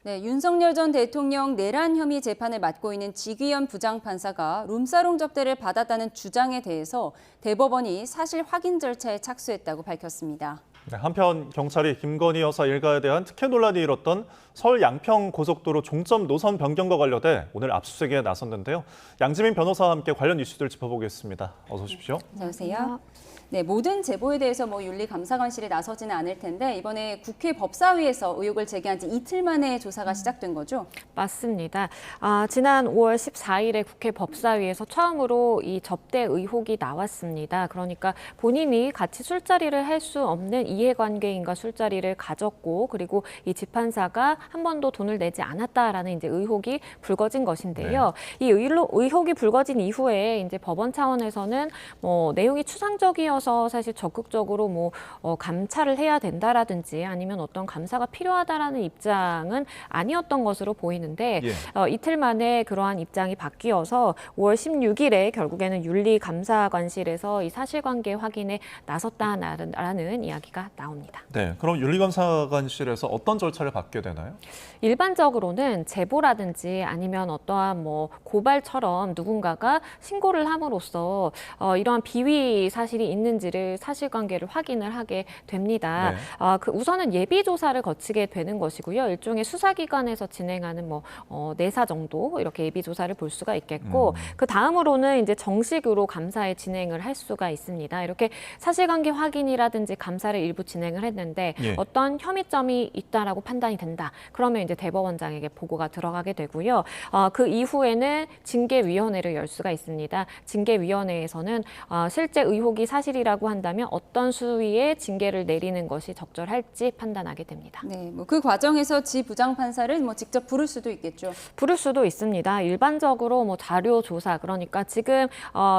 네, 윤석열 전 대통령 내란 혐의 재판을 맡고 있는 지귀현 부장판사가 룸사롱 접대를 받았다는 주장에 대해서 대법원이 사실 확인 절차에 착수했다고 밝혔습니다. 네, 한편 경찰이 김건희 여사 일가에 대한 특혜 논란이 일었던 서울 양평 고속도로 종점 노선 변경과 관련해 오늘 압수수색에 나섰는데요. 양지민 변호사와 함께 관련 이슈들 짚어보겠습니다. 어서 오십시오. 안녕하세요. 네, 모든 제보에 대해서 윤리감사관실이 나서지는 않을 텐데 이번에 국회 법사위에서 의혹을 제기한 지 이틀 만에 조사가 시작된 거죠? 맞습니다. 지난 5월 14일에 국회 법사위에서 처음으로 이 접대 의혹이 나왔습니다. 그러니까 본인이 같이 술자리를 할 수 없는 이해관계인과 술자리를 가졌고 그리고 이 집판사가 한 번도 돈을 내지 않았다라는 이제 의혹이 불거진 것인데요. 이 의혹이 불거진 이후에 이제 법원 차원에서는 내용이 추상적이어서 사실 적극적으로 감찰을 해야 된다라든지 아니면 어떤 감사가 필요하다라는 입장은 아니었던 것으로 보이는데 이틀 만에 그러한 입장이 바뀌어서 5월 16일에 결국에는 윤리감사관실에서 이 사실관계 확인에 나섰다라는 이야기가 나옵니다. 네, 그럼 윤리감사관실에서 어떤 절차를 받게 되나요? 일반적으로는 제보라든지 아니면 어떠한 고발처럼 누군가가 신고를 함으로써 이러한 비위 사실이 있는지를 사실관계를 확인을 하게 됩니다. 네. 우선은 예비 조사를 거치게 되는 것이고요. 일종의 수사기관에서 진행하는 내사 정도 이렇게 예비 조사를 볼 수가 있겠고 그 다음으로는 이제 정식으로 감사에 진행을 할 수가 있습니다. 이렇게 사실관계 확인이라든지 감사를 일부 진행을 했는데 어떤 혐의점이 있다라고 판단이 된다. 그러면 이제 대법원장에게 보고가 들어가게 되고요. 그 이후에는 징계위원회를 열 수가 있습니다. 징계위원회에서는 실제 의혹이 사실이라고 한다면 어떤 수위의 징계를 내리는 것이 적절할지 판단하게 됩니다. 네, 그 과정에서 지 부장판사를 직접 부를 수도 있겠죠. 부를 수도 있습니다. 일반적으로 자료 조사, 그러니까 지금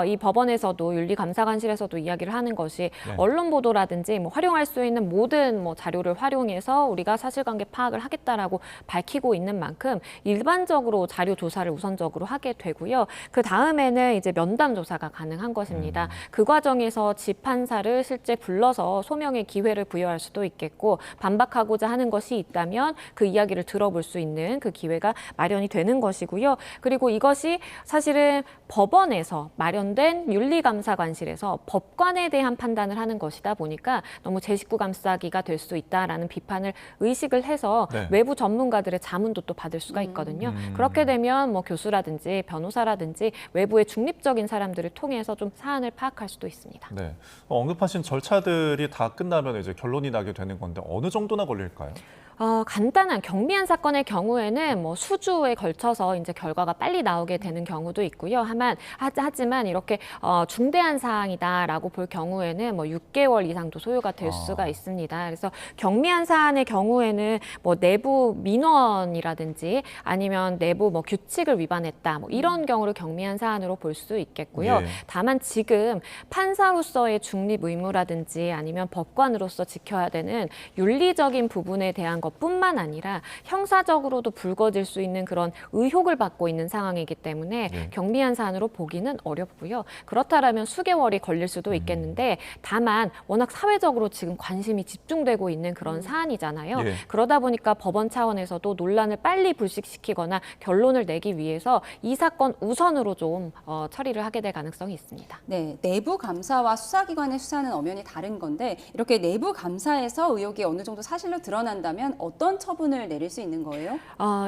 이 법원에서도 윤리감사관실에서도 이야기를 하는 것이 언론 보도라든지 활용할 수 있는 모든 자료를 활용해서 우리가 사실관계 파악을 하겠다라고 밝히고 있는 만큼 일반적으로 자료 조사를 우선적으로 하게 되고요. 그 다음에는 이제 면담 조사가 가능한 것입니다. 그 과정에서 집판사를 실제 불러서 소명의 기회를 부여할 수도 있겠고 반박하고자 하는 것이 있다면 그 이야기를 들어볼 수 있는 그 기회가 마련이 되는 것이고요. 그리고 이것이 사실은 법원에서 마련된 윤리감사관실에서 법관에 대한 판단을 하는 것이다 보니까 너무 제 식구 감싸기가 될 수 있다라는 비판을 의식을 해서 외부 전문가들의 자문도 또 받을 수가 있거든요. 그렇게 되면 교수라든지 변호사라든지 외부의 중립적인 사람들을 통해서 좀 사안을 파악할 수도 있습니다. 네, 언급하신 절차들이 다 끝나면 이제 결론이 나게 되는 건데 어느 정도나 걸릴까요? 간단한 경미한 사건의 경우에는 수주에 걸쳐서 이제 결과가 빨리 나오게 되는 경우도 있고요. 하지만 이렇게 중대한 사항이다라고 볼 경우에는 6개월 이상도 소요가 될 수가 있습니다. 그래서 경미한 사안의 경우에는 내부 민원이라든지 아니면 내부 규칙을 위반했다 이런 경우를 경미한 사안으로 볼 수 있겠고요. 다만 지금 판사로서의 중립 의무라든지 아니면 법관으로서 지켜야 되는 윤리적인 부분에 대한 것뿐만 아니라 형사적으로도 불거질 수 있는 그런 의혹을 받고 있는 상황이기 때문에 경미한 사안으로 보기는 어렵고요. 그렇다면 수개월이 걸릴 수도 있겠는데 다만 워낙 사회적으로 지금 관심이 집중되고 있는 그런 사안이잖아요. 그러다 보니까 법원 차원에서도 논란을 빨리 불식시키거나 결론을 내기 위해서 이 사건 우선으로 좀 처리를 하게 될 가능성이 있습니다. 네, 내부 감사와 수사기관의 수사는 엄연히 다른 건데 이렇게 내부 감사에서 의혹이 어느 정도 사실로 드러난다면 어떤 처분을 내릴 수 있는 거예요?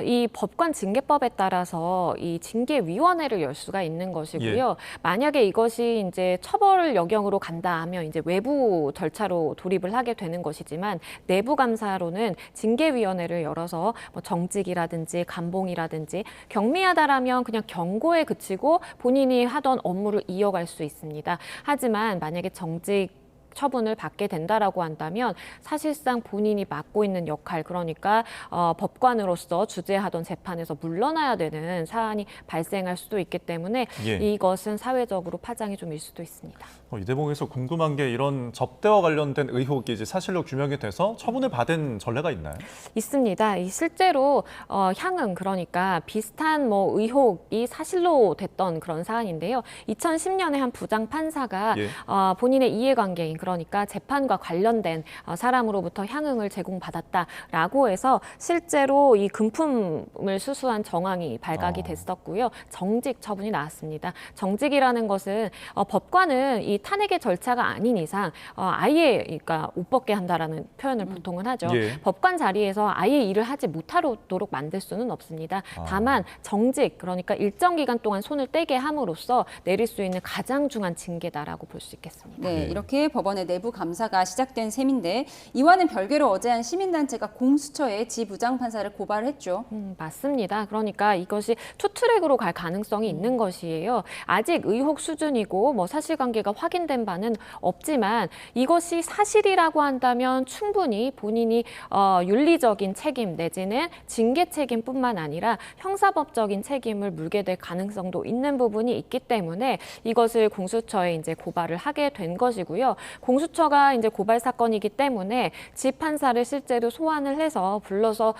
이 법관 징계법에 따라서 이 징계위원회를 열 수가 있는 것이고요. 만약에 이것이 이제 처벌 영역으로 간다 하면 이제 외부 절차로 돌입을 하게 되는 것이지만 내부 감사로는 징계위원회를 열어서 정직이라든지 감봉이라든지 경미하다라면 그냥 경고에 그치고 본인이 하던 업무를 이어갈 수 있습니다. 하지만 만약에 정직 처분을 받게 된다라고 한다면 사실상 본인이 맡고 있는 역할, 그러니까 법관으로서 주재하던 재판에서 물러나야 되는 사안이 발생할 수도 있기 때문에 이것은 사회적으로 파장이 좀 일 수도 있습니다. 이 대목에서 궁금한 게 이런 접대와 관련된 의혹이 이제 사실로 규명이 돼서 처분을 받은 전례가 있나요? 있습니다. 실제로 향응, 그러니까 비슷한 의혹이 사실로 됐던 그런 사안인데요. 2010년에 한 부장 판사가 본인의 이해관계인 그러니까 재판과 관련된 사람으로부터 향응을 제공받았다라고 해서 실제로 이 금품을 수수한 정황이 발각이 됐었고요. 정직 처분이 나왔습니다. 정직이라는 것은 법관은 이 탄핵의 절차가 아닌 이상 아예 그러니까 옷 벗게 한다라는 표현을 보통은 하죠. 예. 법관 자리에서 아예 일을 하지 못하도록 만들 수는 없습니다. 다만 정직, 그러니까 일정 기간 동안 손을 떼게 함으로써 내릴 수 있는 가장 중한 징계다라고 볼 수 있겠습니다. 네, 이렇게 법원의 내부 감사가 시작된 셈인데 이와는 별개로 어제 한 시민단체가 공수처에 지 부장판사를 고발했죠. 맞습니다. 그러니까 이것이 투트랙으로 갈 가능성이 있는 것이에요. 아직 의혹 수준이고 뭐 사실관계가 확인된 바는 없지만 이것이 사실이라고 한다면 충분히 본인이 윤리적인 책임 내지는 징계 책임뿐만 아니라 형사법적인 책임을 물게 될 가능성도 있는 부분이 있기 때문에 이것을 공수처에 이제 고발을 하게 된 것이고요. 공수처가 이제 고발 사건이기 때문에 지 판사를 실제로 소환을 해서 불러서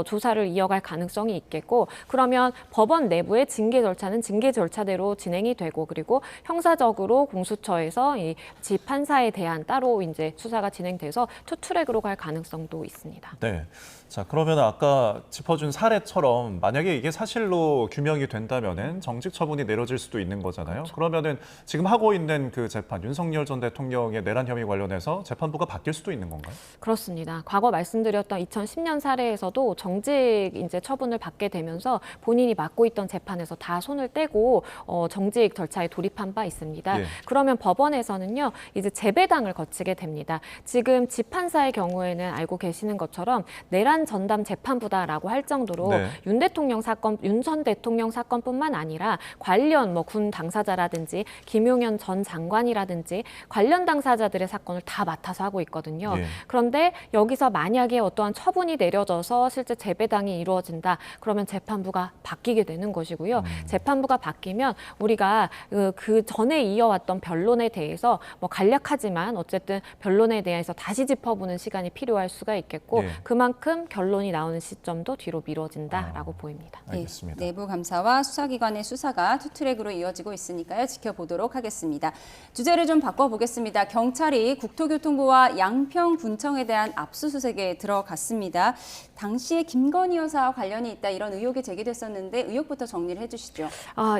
조사를 이어갈 가능성이 있겠고, 그러면 법원 내부의 징계 절차는 징계 절차대로 진행이 되고, 그리고 형사적으로 공수처에서 이 지 판사에 대한 따로 이제 수사가 진행돼서 투트랙으로 갈 가능성도 있습니다. 네. 자, 그러면 아까 짚어준 사례처럼 만약에 이게 사실로 규명이 된다면은 정직 처분이 내려질 수도 있는 거잖아요. 그렇죠. 그러면은 지금 하고 있는 그 재판, 윤석열 전 대통령의 내란 혐의 관련해서 재판부가 바뀔 수도 있는 건가요? 그렇습니다. 과거 말씀드렸던 2010년 사례에서도 정직 이제 처분을 받게 되면서 본인이 맡고 있던 재판에서 다 손을 떼고 정직 절차에 돌입한 바 있습니다. 예. 그러면 법원에서는요, 이제 재배당을 거치게 됩니다. 지금 지 판사의 경우에는 알고 계시는 것처럼 내란 전담 재판부다라고 할 정도로 네. 윤 전 대통령 사건뿐만 아니라 관련 뭐 군 당사자라든지 김용현 전 장관이라든지 관련 당사자들의 사건을 다 맡아서 하고 있거든요. 예. 그런데 여기서 만약에 어떠한 처분이 내려져서 실제 재배당이 이루어진다, 그러면 재판부가 바뀌게 되는 것이고요. 재판부가 바뀌면 우리가 그 전에 이어왔던 변론에 대해서 뭐 간략하지만 어쨌든 변론에 대해서 다시 짚어보는 시간이 필요할 수가 있겠고, 예. 그만큼 결론이 나오는 시점도 뒤로 미뤄진다라고 보입니다. 알겠습니다. 네, 내부 감사와 수사기관의 수사가 투트랙으로 이어지고 있으니까요. 지켜보도록 하겠습니다. 주제를 좀 바꿔보겠습니다. 경찰이 국토교통부와 양평군청에 대한 압수수색에 들어갔습니다. 당시에 김건희 여사와 관련이 있다 이런 의혹이 제기됐었는데 의혹부터 정리를 해주시죠.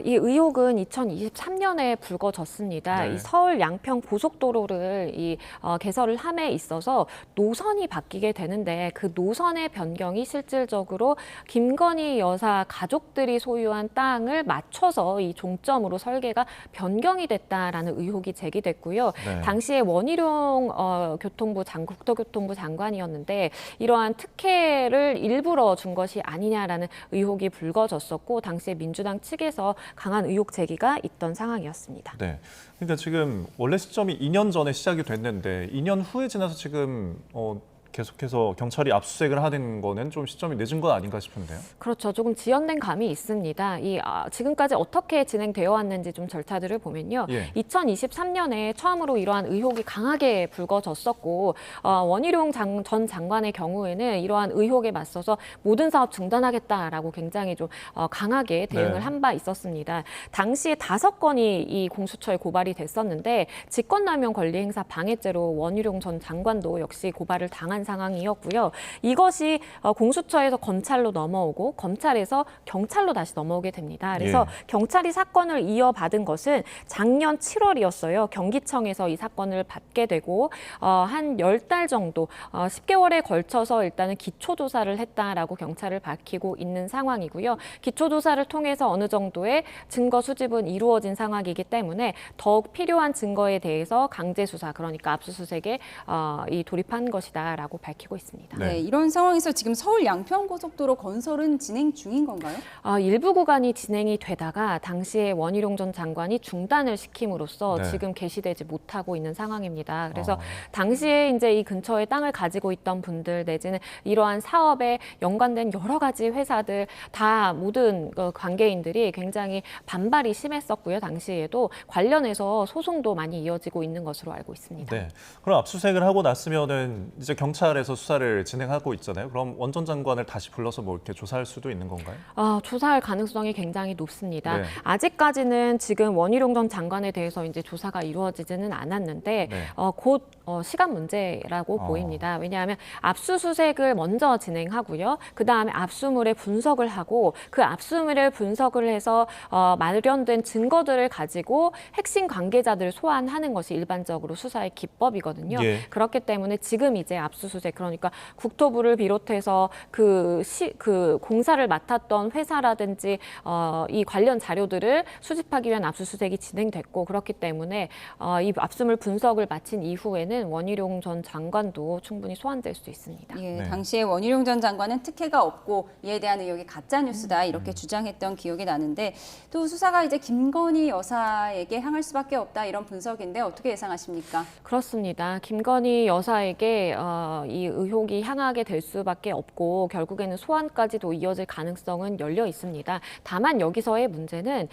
이 의혹은 2023년에 불거졌습니다. 네. 이 서울 양평 고속도로를 개설을 함에 있어서 노선이 바뀌게 되는데 그 노선의 변경이 실질적으로 김건희 여사 가족들이 소유한 땅을 맞춰서 이 종점으로 설계가 변경이 됐다라는 의혹이 제기됐고요. 네. 당시에 원희룡 국토교통부 장관이었는데 이러한 특혜를 일부러 준 것이 아니냐라는 의혹이 불거졌었고, 당시에 민주당 측에서 강한 의혹 제기가 있던 상황이었습니다. 네. 그러니까 지금 원래 시점이 2년 전에 시작이 됐는데 2년 후에 지나서 지금 계속해서 경찰이 압수수색을 하는 거는 좀 시점이 늦은 건 아닌가 싶은데요. 그렇죠. 조금 지연된 감이 있습니다. 지금까지 어떻게 진행되어 왔는지 좀 절차들을 보면요. 예. 2023년에 처음으로 이러한 의혹이 강하게 불거졌었고, 원희룡 전 장관의 경우에는 이러한 의혹에 맞서서 모든 사업 중단하겠다라고 굉장히 좀 강하게 대응을 네. 한 바 있었습니다. 당시에 5건이 이 공수처에 고발이 됐었는데 직권남용 권리행사 방해죄로 원희룡 전 장관도 역시 고발을 당한 상황이었고요. 이것이 공수처에서 검찰로 넘어오고 검찰에서 경찰로 다시 넘어오게 됩니다. 그래서 예. 경찰이 사건을 이어받은 것은 작년 7월이었어요. 경기청에서 이 사건을 받게 되고 한 10달 정도, 10개월에 걸쳐서 일단은 기초조사를 했다라고 경찰을 밝히고 있는 상황이고요. 기초조사를 통해서 어느 정도의 증거 수집은 이루어진 상황이기 때문에 더욱 필요한 증거에 대해서 강제 수사, 그러니까 압수수색에 돌입한 것이다라고 밝히고 있습니다. 네. 네, 이런 상황에서 지금 서울 양평고속도로 건설은 진행 중인 건가요? 일부 구간이 진행이 되다가 당시에 원희룡 전 장관이 중단을 시킴으로써 네. 지금 개시되지 못하고 있는 상황입니다. 그래서 당시에 이제 이 근처에 땅을 가지고 있던 분들 내지는 이러한 사업에 연관된 여러 가지 회사들 다 모든 관계인들이 굉장히 반발이 심했었고요. 당시에도 관련해서 소송도 많이 이어지고 있는 것으로 알고 있습니다. 네. 그럼 압수수색을 하고 났으면은 이제 경찰 검찰에서 수사를 진행하고 있잖아요. 그럼 원 전 장관을 다시 불러서 뭐 이렇게 조사할 수도 있는 건가요? 조사할 가능성이 굉장히 높습니다. 네. 아직까지는 지금 원희룡 전 장관에 대해서 이제 조사가 이루어지지는 않았는데 네. 곧 시간 문제라고 보입니다. 왜냐하면 압수수색을 먼저 진행하고요. 그 다음에 압수물의 분석을 하고 그 압수물을 분석을 해서 마련된 증거들을 가지고 핵심 관계자들을 소환하는 것이 일반적으로 수사의 기법이거든요. 예. 그렇기 때문에 지금 이제 압수수색, 그러니까 국토부를 비롯해서 그 공사를 맡았던 회사라든지 이 관련 자료들을 수집하기 위한 압수수색이 진행됐고, 그렇기 때문에 이 압수물 분석을 마친 이후에는 원희룡 전 장관도 충분히 소환될 수 있습니다. 예, 네. 당시에 원희룡 전 장관은 특혜가 없고 이에 대한 의혹이 가짜 뉴스다 이렇게 주장했던 기억이 나는데, 또 수사가 이제 김건희 여사에게 향할 수밖에 없다 이런 분석인데 어떻게 예상하십니까? 그렇습니다. 김건희 여사에게 이 의혹이 향하게 될 수밖에 없고 결국에는 소환까지도 이어질 가능성은 열려 있습니다. 다만 여기서의 문제는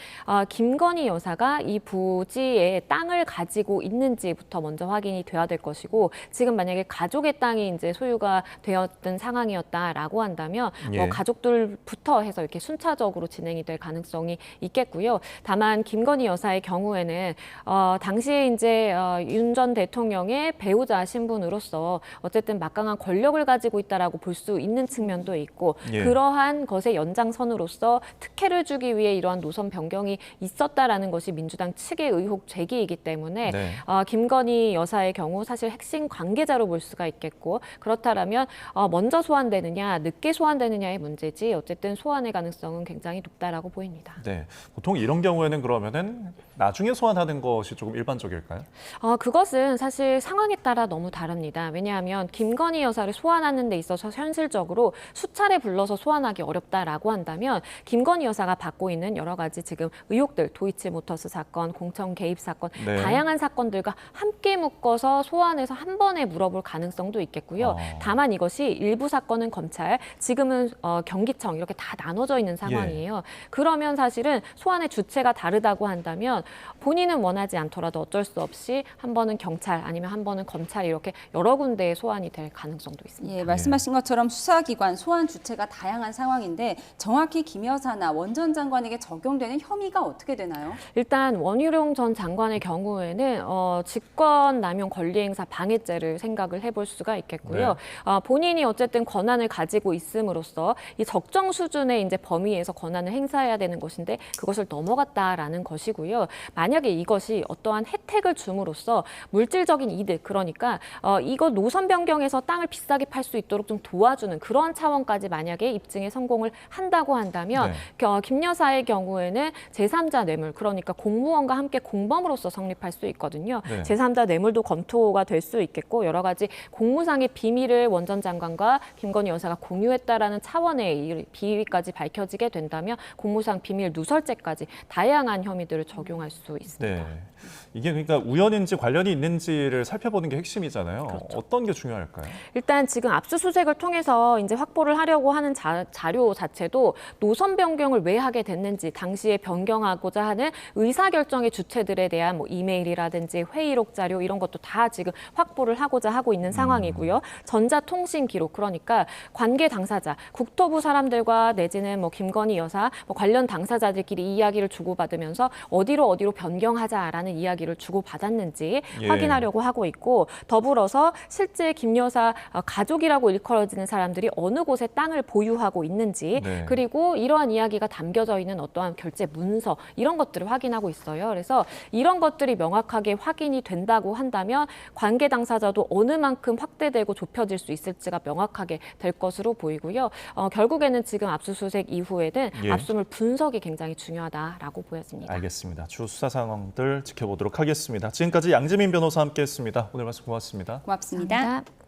김건희 여사가 이 부지에 땅을 가지고 있는지부터 먼저 확인이 돼야 될 것이고, 지금 만약에 가족의 땅이 이제 소유가 되었던 상황이었다라고 한다면 예. 가족들부터 해서 이렇게 순차적으로 진행이 될 가능성이 있겠고요. 다만 김건희 여사의 경우에는 당시에 이제 윤 전 대통령의 배우자 신분으로서 어쨌든 막강한 권력을 가지고 있다라고 볼 수 있는 측면도 있고, 예. 그러한 것의 연장선으로서 특혜를 주기 위해 이러한 노선 변경이 있었다라는 것이 민주당 측의 의혹 제기이기 때문에 네. 김건희 여사의 경우 사실 핵심 관계자로 볼 수가 있겠고, 그렇다면 먼저 소환되느냐 늦게 소환되느냐의 문제지 어쨌든 소환의 가능성은 굉장히 높다라고 보입니다. 네. 보통 이런 경우에는 그러면은 나중에 소환하는 것이 조금 일반적일까요? 그것은 사실 상황에 따라 너무 다릅니다. 왜냐하면 김건희 여사를 소환하는 데 있어서 현실적으로 수차례 불러서 소환하기 어렵다라고 한다면 김건희 여사가 받고 있는 여러 가지 지금 의혹들, 도이치모터스 사건, 공천 개입 사건, 네. 다양한 사건들과 함께 묶어서 소환해서 한 번에 물어볼 가능성도 있겠고요. 다만 이것이 일부 사건은 검찰, 지금은 경기청 이렇게 다 나눠져 있는 상황이에요. 그러면 사실은 소환의 주체가 다르다고 한다면 본인은 원하지 않더라도 어쩔 수 없이 한 번은 경찰 아니면 한 번은 검찰 이렇게 여러 군데에 소환이 될 가능성도 있습니다. 예, 말씀하신 것처럼 수사기관, 소환 주체가 다양한 상황인데 정확히 김 여사나 원 전 장관에게 적용되는 혐의가 어떻게 되나요? 일단 원희룡 전 장관의 경우에는 직권남용 권리행사 방해죄를 생각을 해볼 수가 있겠고요. 본인이 어쨌든 권한을 가지고 있음으로써 이 적정 수준의 이제 범위에서 권한을 행사해야 되는 것인데 그것을 넘어갔다라는 것이고요. 만약에 이것이 어떠한 혜택을 줌으로써 물질적인 이득, 그러니까 이거 노선 변경해서 땅을 비싸게 팔 수 있도록 좀 도와주는 그런 차원까지 만약에 입증에 성공을 한다고 한다면 김 여사의 경우에는 제3자 뇌물, 그러니까 공무원과 함께 공범으로서 성립할 수 있거든요. 네. 제3자 뇌물도 검토가 될 수 있겠고, 여러 가지 공무상의 비밀을 원 전 장관과 김건희 여사가 공유했다라는 차원의 이 비위까지 밝혀지게 된다면 공무상 비밀 누설죄까지 다양한 혐의들을 적용할 수 있습니다. 네. 이게 그러니까 우연인지 관련이 있는지를 살펴보는 게 핵심이잖아요. 그렇죠. 어떤 게 중요할까요? 일단 지금 압수수색을 통해서 이제 확보를 하려고 하는 자료 자체도 노선 변경을 왜 하게 됐는지, 당시에 변경하고자 하는 의사결정의 주체들에 대한 뭐 이메일이라든지 회의록 자료 이런 것도 다 지금 확보를 하고자 하고 있는 상황이고요. 전자통신 기록, 그러니까 관계 당사자, 국토부 사람들과 내지는 뭐 김건희 여사 뭐 관련 당사자들끼리 이야기를 주고받으면서 어디로 변경하자라는 이야기를 주고받았는지 예. 확인하려고 하고 있고, 더불어서 실제 김 여사 가족이라고 일컬어지는 사람들이 어느 곳에 땅을 보유하고 있는지, 네. 그리고 이러한 이야기가 담겨져 있는 어떠한 결제 문서 이런 것들을 확인하고 있어요. 그래서 이런 것들이 명확하게 확인이 된다고 한다면 관계 당사자도 어느 만큼 확대되고 좁혀질 수 있을지가 명확하게 될 것으로 보이고요. 결국에는 지금 압수수색 이후에는 예. 압수물 분석이 굉장히 중요하다라고 보여집니다. 알겠습니다. 주 수사 상황들 지켜보도록 하겠습니다. 지금까지 양지민 변호사와 함께했습니다. 오늘 말씀 고맙습니다. 고맙습니다. 감사합니다.